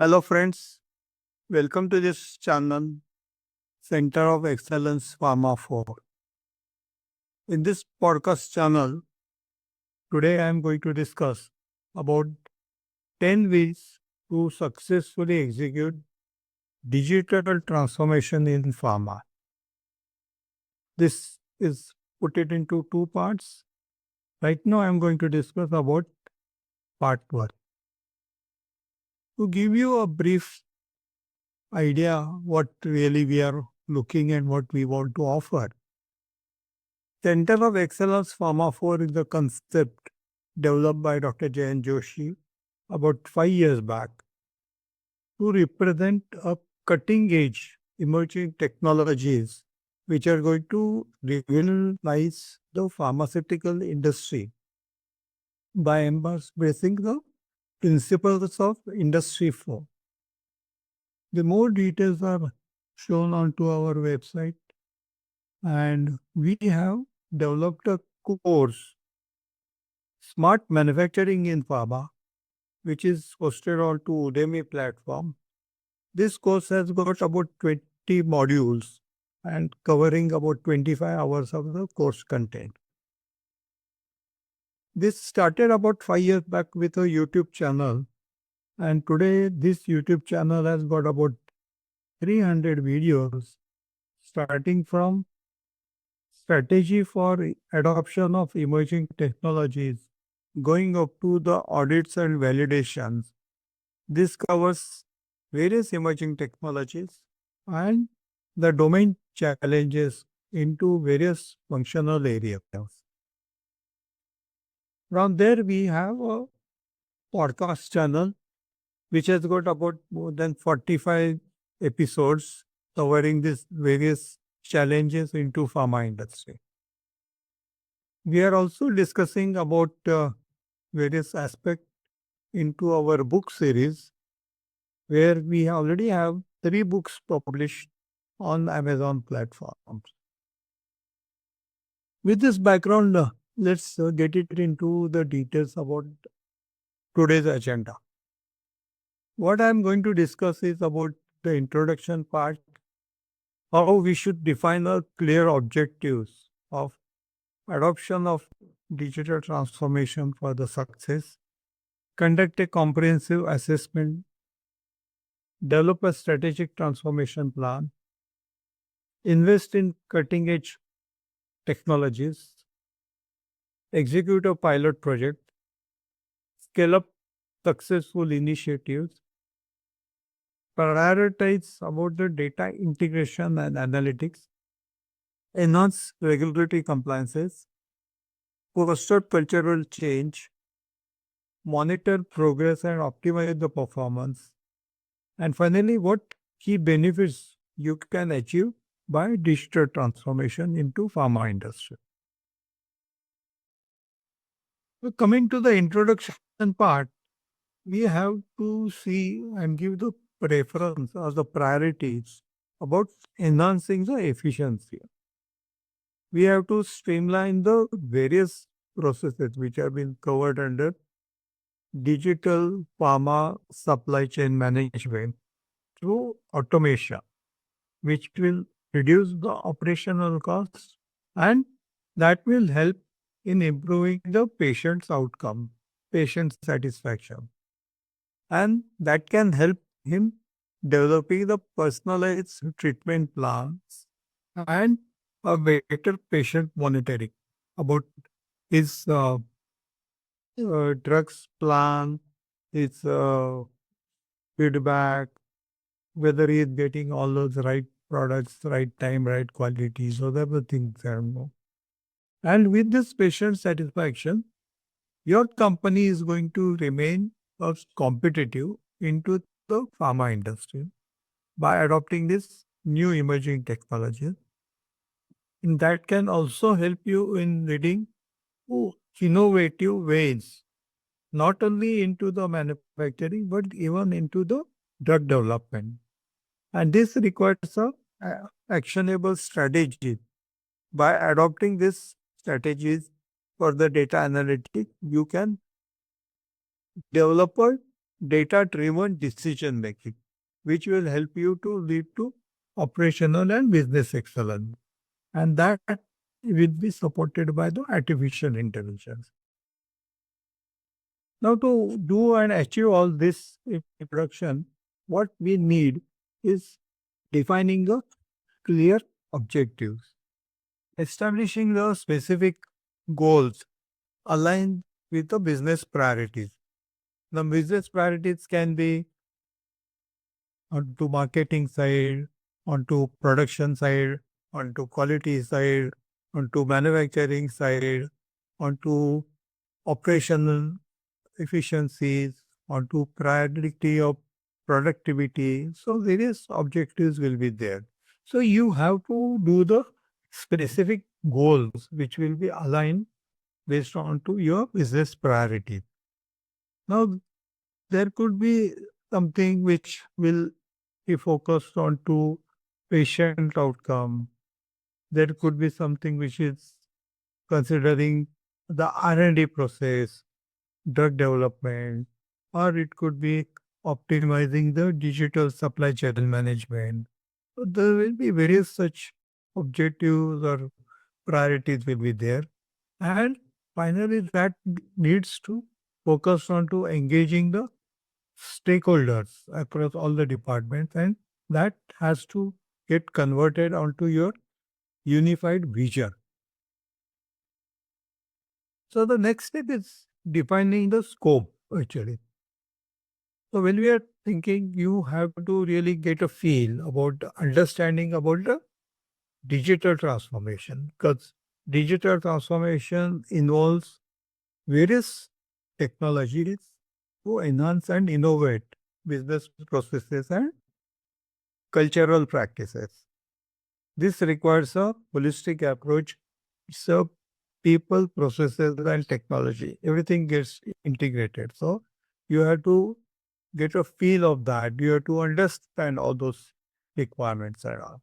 Hello, friends. Welcome to this channel, Center of Excellence Pharma 4. In this podcast channel, today I am going to discuss about 10 ways to successfully execute digital transformation in pharma. This is put it into two parts. Right now, I am going to discuss about part 1. To give you a brief idea what really we are looking and what we want to offer. Center of Excellence Pharma 4 is a concept developed by Dr. Jayan Joshi about 5 years back to represent a cutting edge emerging technologies which are going to revolutionize the pharmaceutical industry by embracing the principles of Industry 4. The more details are shown onto our website, and we have developed a course, Smart Manufacturing in Pharma, which is hosted on to Udemy platform. This course has got about 20 modules and covering about 25 hours of the course content. This started about 5 years back with a YouTube channel, and today this YouTube channel has got about 300 videos starting from strategy for adoption of emerging technologies going up to the audits and validations. This covers various emerging technologies and the domain challenges into various functional areas. From there, we have a podcast channel which has got about more than 45 episodes covering these various challenges into pharma industry. We are also discussing about various aspects into our book series, where we already have 3 books published on Amazon platforms. With this background, let's get it into the details about today's agenda. What I'm going to discuss is about the introduction part, how we should define a clear objectives of adoption of digital transformation for the success, conduct a comprehensive assessment, develop a strategic transformation plan, invest in cutting edge technologies, execute a pilot project, scale up successful initiatives, prioritize about the data integration and analytics, enhance regulatory compliances, foster cultural change, monitor progress and optimize the performance, and finally, what key benefits you can achieve by digital transformation into pharma industry. So coming to the introduction part, we have to see and give the preference or the priorities about enhancing the efficiency. We have to streamline the various processes which have been covered under digital pharma supply chain management through automation, which will reduce the operational costs and that will help in improving the patient's outcome, patient satisfaction. And that can help him developing the personalized treatment plans and a better patient monitoring about his drugs plan, his feedback, whether he is getting all those right products, right time, right quality. So that the things are more. And with this patient satisfaction, your company is going to remain competitive into the pharma industry by adopting this new emerging technologies. And that can also help you in leading to innovative ways, not only into the manufacturing, but even into the drug development. And this requires a actionable strategy. By adopting these strategies for the data analytics, you can develop a data-driven decision making, which will help you to lead to operational and business excellence. And that will be supported by the artificial intelligence. Now, to do and achieve all this in production, what we need is defining the clear objectives, establishing the specific goals aligned with the business priorities. The business priorities can be onto marketing side, onto production side, onto quality side, onto manufacturing side, onto operational efficiencies, onto priority of productivity. So various objectives will be there. So you have to do the specific goals which will be aligned based on to your business priority. Now there could be something which will be focused on to patient outcome. There could be something which is considering the R&D process, drug development, or it could be optimizing the digital supply chain management. So there will be various such objectives or priorities will be there. And finally, that needs to focus on to engaging the stakeholders across all the departments, and that has to get converted onto your unified vision. So the next step is defining the scope actually. So when we are thinking, you have to really get a feel about the understanding about the digital transformation, because digital transformation involves various technologies to enhance and innovate business processes and cultural practices. This requires a holistic approach. It's a people, processes, and technology. Everything gets integrated. So you have to get a feel of that. You have to understand all those requirements and all.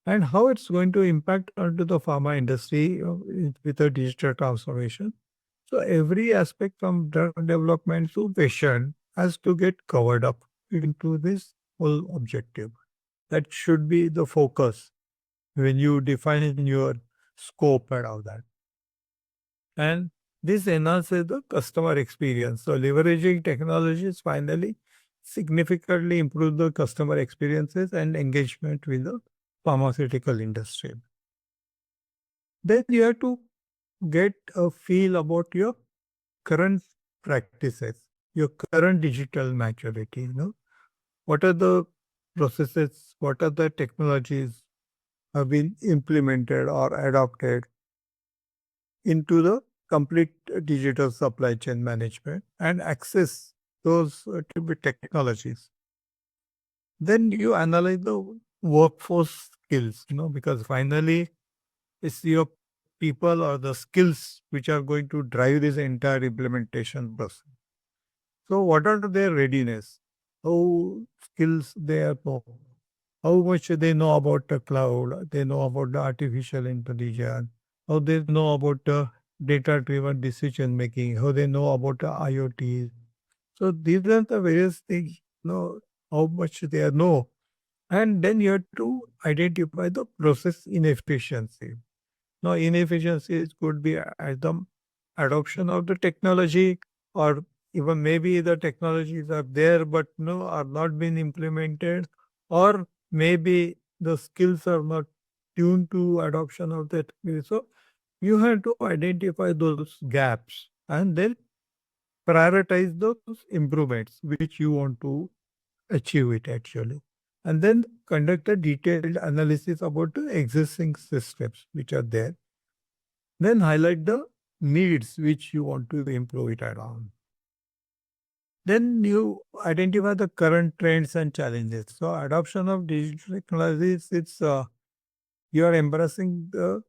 And how it's going to impact onto the pharma industry with the digital transformation. So every aspect from drug development to patient has to get covered up into this whole objective. That should be the focus when you define in your scope and all that. And this enhances the customer experience. So leveraging technologies finally significantly improve the customer experiences and engagement with the pharmaceutical industry. Then you have to get a feel about your current practices, your current digital maturity, what are the processes, what are the technologies have been implemented or adopted into the complete digital supply chain management and access those technologies. Then you analyze the workforce skills, because finally it's your people or the skills which are going to drive this entire implementation process. So what are their readiness? How skills they are, how much they know about the cloud, they know about the artificial intelligence, how they know about the data-driven decision making, how they know about the IoT. So these are the various things, how much they know. And then you have to identify the process inefficiency. Now, inefficiencies could be at the adoption of the technology, or even maybe the technologies are there but no are not being implemented, or maybe the skills are not tuned to adoption of that. So you have to identify those gaps and then prioritize those improvements which you want to achieve it actually. And then conduct a detailed analysis about the existing systems which are there. Then highlight the needs which you want to improve it around. Then you identify the current trends and challenges. So adoption of digital technologies, it's you are embracing the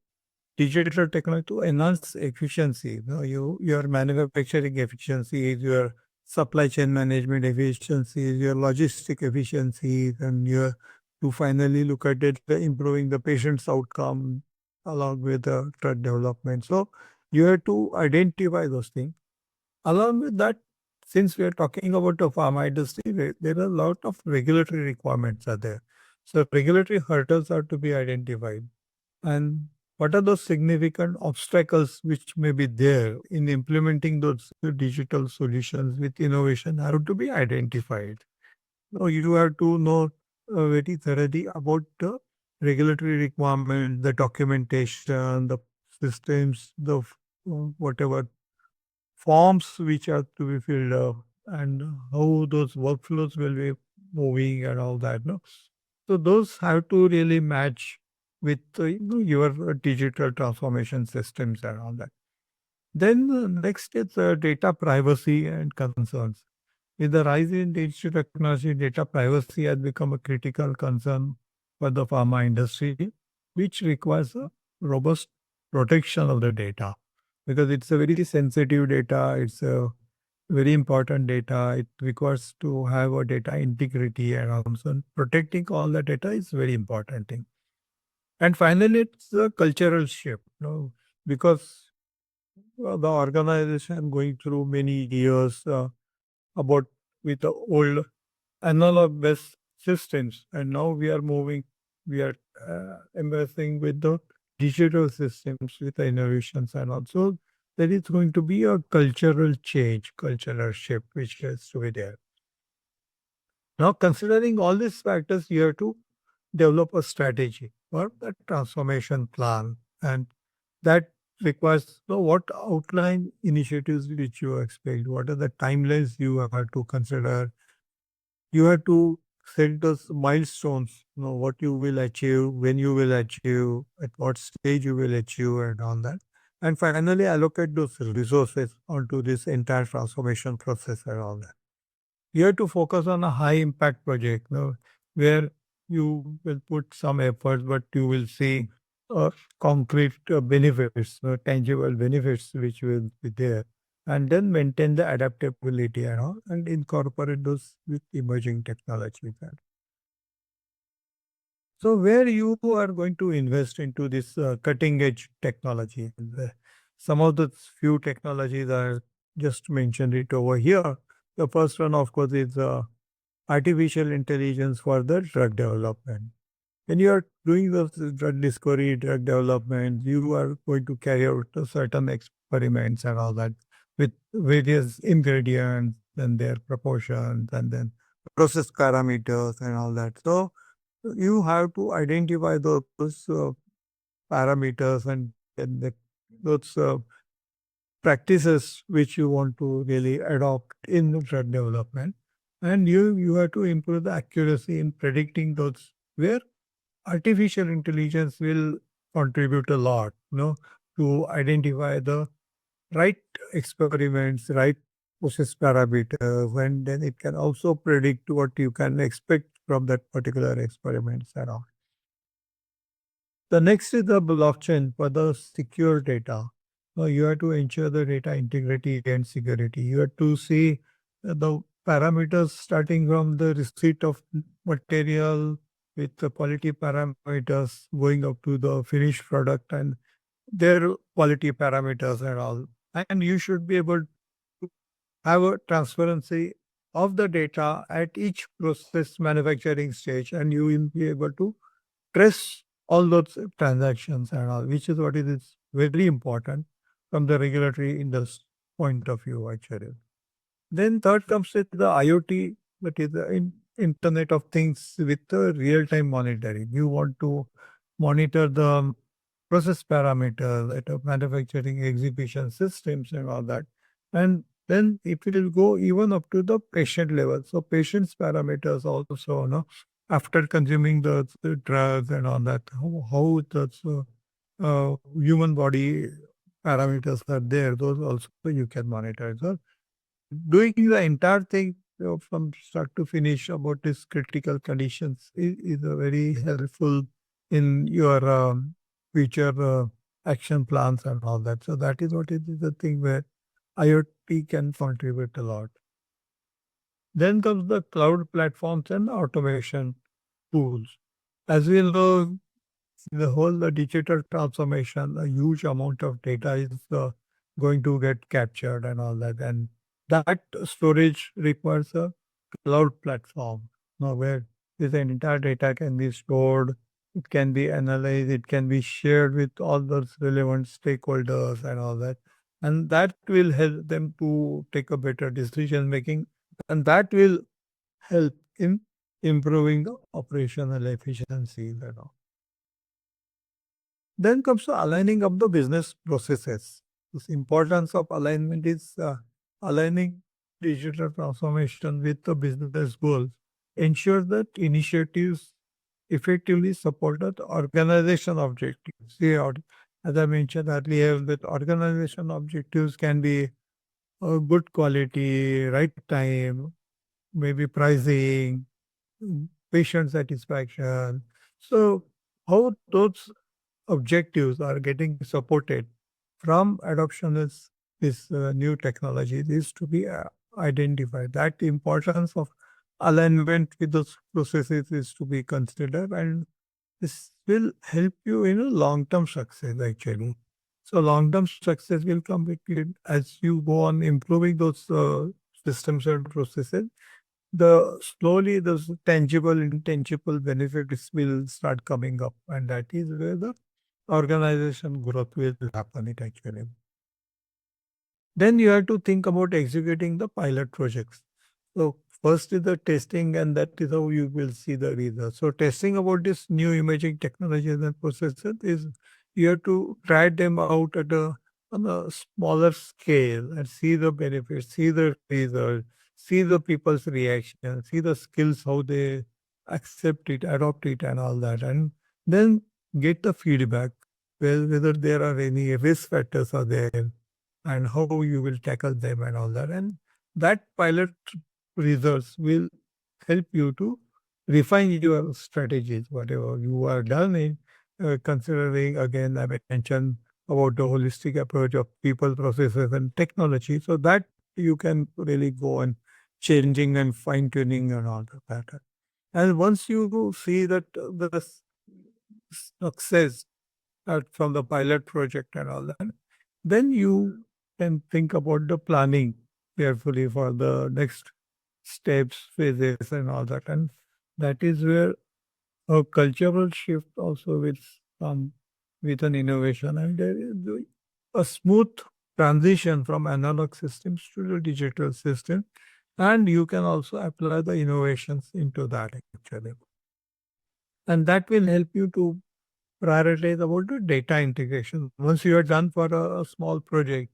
digital technology to enhance efficiency. Your manufacturing efficiencies, your supply chain management efficiencies, your logistic efficiencies, and your to finally look at it, improving the patient's outcome along with the drug development. So you have to identify those things. Along with that, since we are talking about the pharma industry, there are a lot of regulatory requirements are there. So regulatory hurdles are to be identified. And what are those significant obstacles which may be there in implementing those digital solutions with innovation have to be identified. No, you have to know very thoroughly about the regulatory requirement, the documentation, the systems, the whatever forms which are to be filled up, and how those workflows will be moving and all that. No, so those have to really match with your digital transformation systems and all that. Then next is data privacy and concerns. With the rise in digital technology, data privacy has become a critical concern for the pharma industry, which requires a robust protection of the data because it's a very sensitive data. It's a very important data. It requires to have a data integrity and also protecting all the data is very important thing. And finally, it's a cultural shift, because the organization going through many years about with the old analog based systems, and now we are embracing with the digital systems with the innovations, and also there is going to be a cultural change, cultural shift which has to be there. Now, considering all these factors, you have to develop a strategy or a transformation plan, and that requires what outline initiatives which you expect, what are the timelines you have to consider. You have to set those milestones, what you will achieve, when you will achieve, at what stage you will achieve, and all that. And finally, allocate those resources onto this entire transformation process and all that. You have to focus on a high impact project, where you will put some efforts, but you will see concrete benefits, tangible benefits which will be there, and then maintain the adaptability and all, and incorporate those with emerging technologies. So, where you are going to invest into this cutting edge technology? Some of the few technologies are just mentioned it over here. The first one, of course, is artificial intelligence for the drug development. When you are doing the drug discovery, drug development, you are going to carry out certain experiments and all that with various ingredients and their proportions and then process parameters and all that. So you have to identify those parameters and then those practices which you want to really adopt in the drug development. And you have to improve the accuracy in predicting those where artificial intelligence will contribute a lot, to identify the right experiments, right process parameters, and then it can also predict what you can expect from that particular experiments and all. The next is the blockchain for the secure data. You have to ensure the data integrity and security. You have to see the parameters starting from the receipt of material with the quality parameters going up to the finished product and their quality parameters and all. And you should be able to have a transparency of the data at each process manufacturing stage, and you will be able to trace all those transactions and all, which is what is very important from the regulatory industry point of view, actually. Then third comes with the IoT, that is the Internet of Things with the real-time monitoring. You want to monitor the process parameters at a manufacturing execution systems and all that. And then it will go even up to the patient level. So patient's parameters also, after consuming the drugs and all that, how the human body parameters are there, those also you can monitor. So doing the entire thing from start to finish about these critical conditions is a very helpful in your future action plans and all that. So that is what is the thing where IoT can contribute a lot. Then comes the cloud platforms and automation tools. As we know, the whole digital transformation, a huge amount of data is going to get captured and all that. And That storage requires a cloud platform, where this entire data can be stored, it can be analyzed, it can be shared with all those relevant stakeholders and all that. And that will help them to take a better decision making, and that will help in improving the operational efficiency. Then comes to aligning of the business processes. This importance of alignment is aligning digital transformation with the business goals. Ensure that initiatives effectively support the organization objectives. As I mentioned earlier, that organization objectives can be good quality, right time, maybe pricing, patient satisfaction. So, how those objectives are getting supported from adoption is this new technology is to be identified. That the importance of alignment with those processes is to be considered, and this will help you in a long-term success actually. So long-term success will come as you go on improving those systems and processes. The slowly those tangible, intangible benefits will start coming up, and that is where the organization growth will happen it actually. Then you have to think about executing the pilot projects. So first is the testing, and that is how you will see the results. So testing about this new imaging technologies and processes is you have to try them out at a on a smaller scale and see the benefits, see the result, see the people's reaction, see the skills, how they accept it, adopt it, and all that, and then get the feedback. Well, whether there are any risk factors are there and how you will tackle them and all that. And that pilot results will help you to refine your strategies, whatever you are done in considering, again, I mentioned about the holistic approach of people, processes, and technology. So that you can really go on changing and fine tuning and all that. And once you go see that the success from the pilot project and all that, then you can think about the planning carefully for the next steps, phases, and all that. And that is where a cultural shift also will come with an innovation, and there is a smooth transition from analog systems to the digital system. And you can also apply the innovations into that actually. And that will help you to prioritize about the data integration. Once you are done for a small project,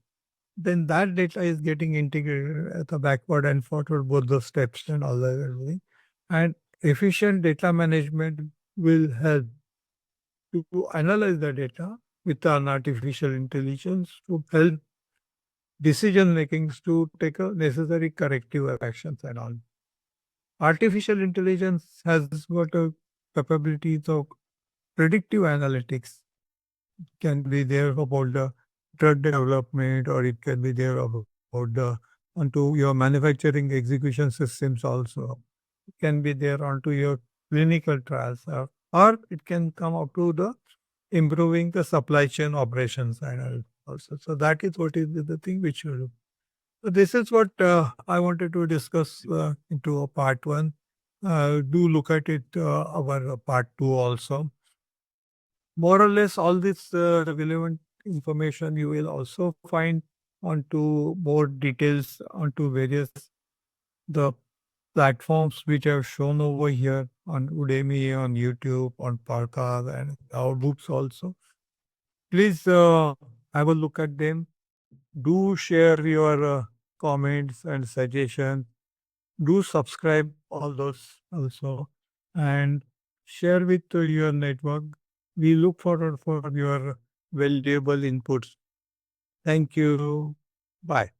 then that data is getting integrated at the backward and forward both the steps and all that everything. And efficient data management will help to analyze the data with an artificial intelligence to help decision makings to take a necessary corrective actions and all. Artificial intelligence has got a capabilities of predictive analytics, can be there about the drug development, or it can be there about the onto your manufacturing execution systems also. It can be there onto your clinical trials, or it can come up to the improving the supply chain operations and also. So that is what is the thing which you do. So this is what I wanted to discuss into a part one. Do look at it our part two also. More or less all this relevant information you will also find onto more details onto various the platforms which I've shown over here on Udemy, on YouTube, on Parka, and our books also. Please have a look at them. Do share your comments and suggestions. Do subscribe all those also, and share with your network. We look forward for your valuable inputs. Thank you. Bye.